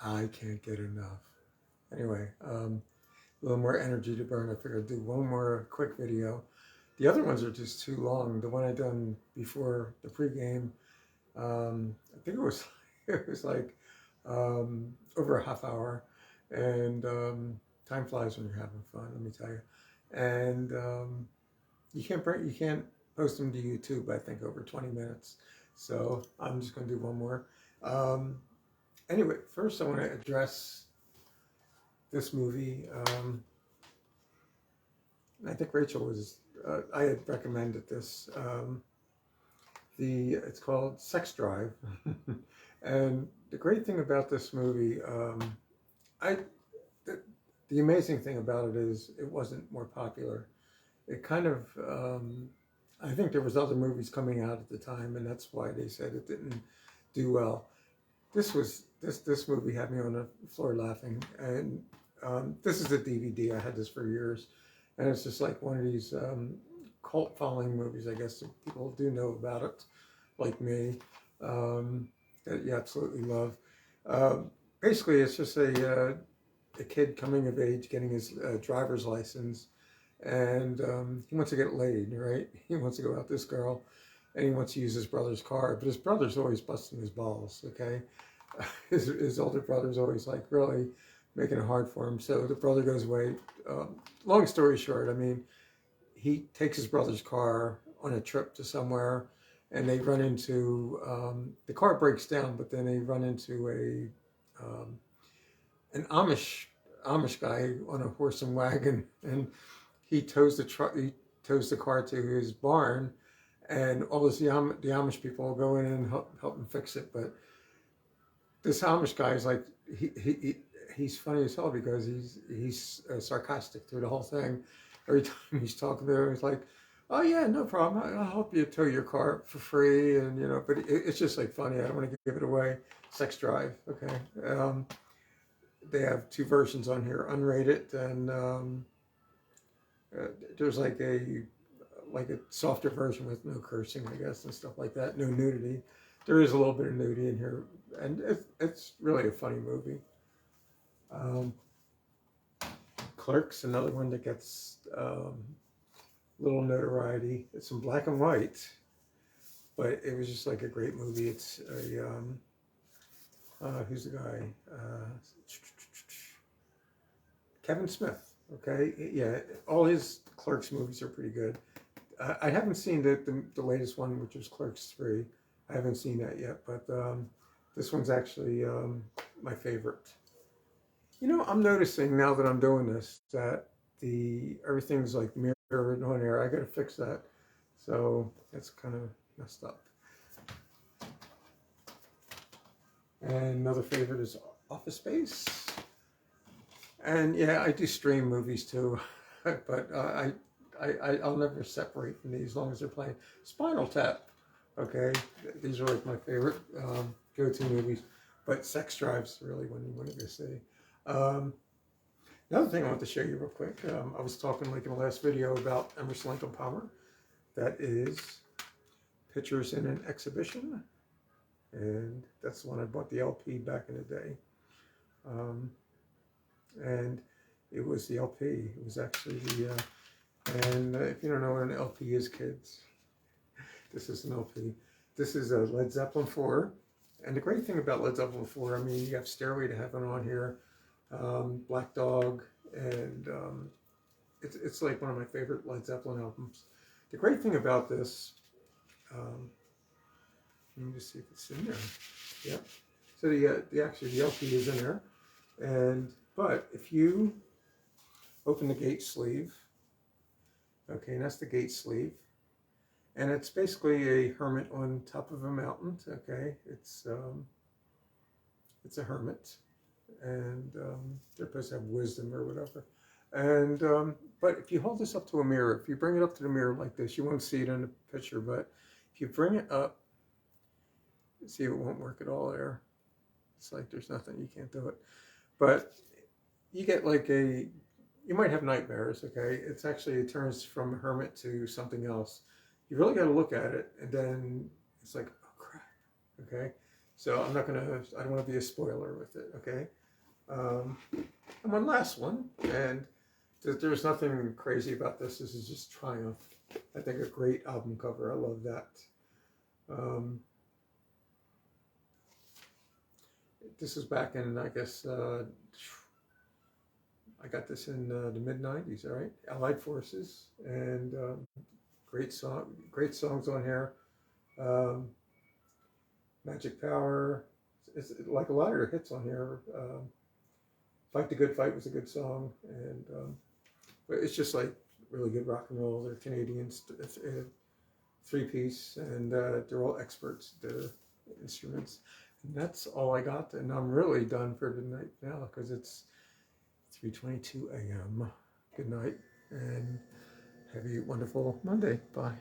I can't get enough. Anyway, a little more energy to burn. I figured I'd do one more quick video. The other ones are just too long. The one I done before the pregame, I think it was it was like over a half hour, and time flies when you're having fun. Let me tell you. And you can't post them to YouTube. I think over 20 minutes. So I'm just going to do one more. Um, anyway, first I want to address this movie. I think Rachel was. I had recommended this. It's called Sex Drive, and the great thing about this movie, I the, the amazing thing about it is it wasn't more popular. It kind of, I think there was other movies coming out at the time, and that's why they said it didn't do well. This movie had me on the floor laughing, and this is a DVD. I had this for years, and it's just like one of these cult following movies. I guess that people do know about it, like me, that you absolutely love. Basically, it's just a kid coming of age, getting his driver's license, and he wants to get laid, right? He wants to go out with this girl, and he wants to use his brother's car, but his brother's always busting his balls, okay? His older brother's always like really making it hard for him, so the brother goes away. Long story short, I mean, he takes his brother's car on a trip to somewhere, and they run into, the car breaks down, but then they run into an Amish guy on a horse and wagon, and he tows the car to his barn, and all this the Amish people go in and help him fix it. But this Amish guy is like he's funny as hell because he's sarcastic through the whole thing. Every time he's talking to him, he's like, "Oh yeah, no problem. I'll help you tow your car for free," and you know. But it's just like funny. I don't want to give it away. Sex Drive, okay. They have two versions on here, unrated, and there's like a softer version with no cursing, I guess, and stuff like that. No nudity. There is a little bit of nudity in here, and it's really a funny movie. Um, Clerks, another one that gets little notoriety. It's in black and white, but it was just like a great movie. It's a who's the guy? Kevin Smith. Okay, yeah, all his Clerks movies are pretty good. I haven't seen the latest one, which was Clerks 3. I haven't seen that yet, but this one's actually my favorite. You know, I'm noticing now that I'm doing this that everything's like mirrored on here. I got to fix that. So that's kind of messed up. And another favorite is Office Space. And yeah, I do stream movies too, but I'll never separate from these as long as they're playing. Spinal Tap, okay, these are like my favorite go-to movies. But Sex Drive's really one you want to go see. Another thing I want to show you real quick. I was talking like in the last video about Emerson Lincoln Palmer. That is Pictures in an Exhibition, and that's the one I bought the LP back in the day. And it was the LP. It was actually and if you don't know what an LP is, kids, this is an LP. This is a Led Zeppelin 4. And the great thing about Led Zeppelin 4, I mean, you have Stairway to Heaven on here, Black Dog, and it's like one of my favorite Led Zeppelin albums. The great thing about this, let me just see if it's in there. Yep. So the LP is in there, but if you open the gate sleeve, okay, and that's the gate sleeve, and it's basically a hermit on top of a mountain. Okay, it's a hermit, and they're supposed to have wisdom or whatever. And but if you hold this up to a mirror, if you bring it up to the mirror like this, you won't see it in the picture. But if you bring it up, see, it won't work at all there. It's like there's nothing, you can't do it. But you get like you might have nightmares, okay? It's actually, it turns from a hermit to something else. You really got to look at it, and then it's like, oh crap, okay? So I don't want to be a spoiler with it, okay? And one last one, and there's nothing crazy about this. This is just Triumph. I think a great album cover. I love that. This is back in, I guess, I got this in the mid-90s, all right? Allied Forces, and great songs on here. Magic Power, it's like a lot of their hits on here. Fight the Good Fight was a good song, and but it's just like really good rock and roll. They're Canadians, it's a three-piece, and they're all experts at their instruments. And that's all I got, and I'm really done for tonight now because it's 3:22 a.m. Good night, and have a wonderful Monday. Bye.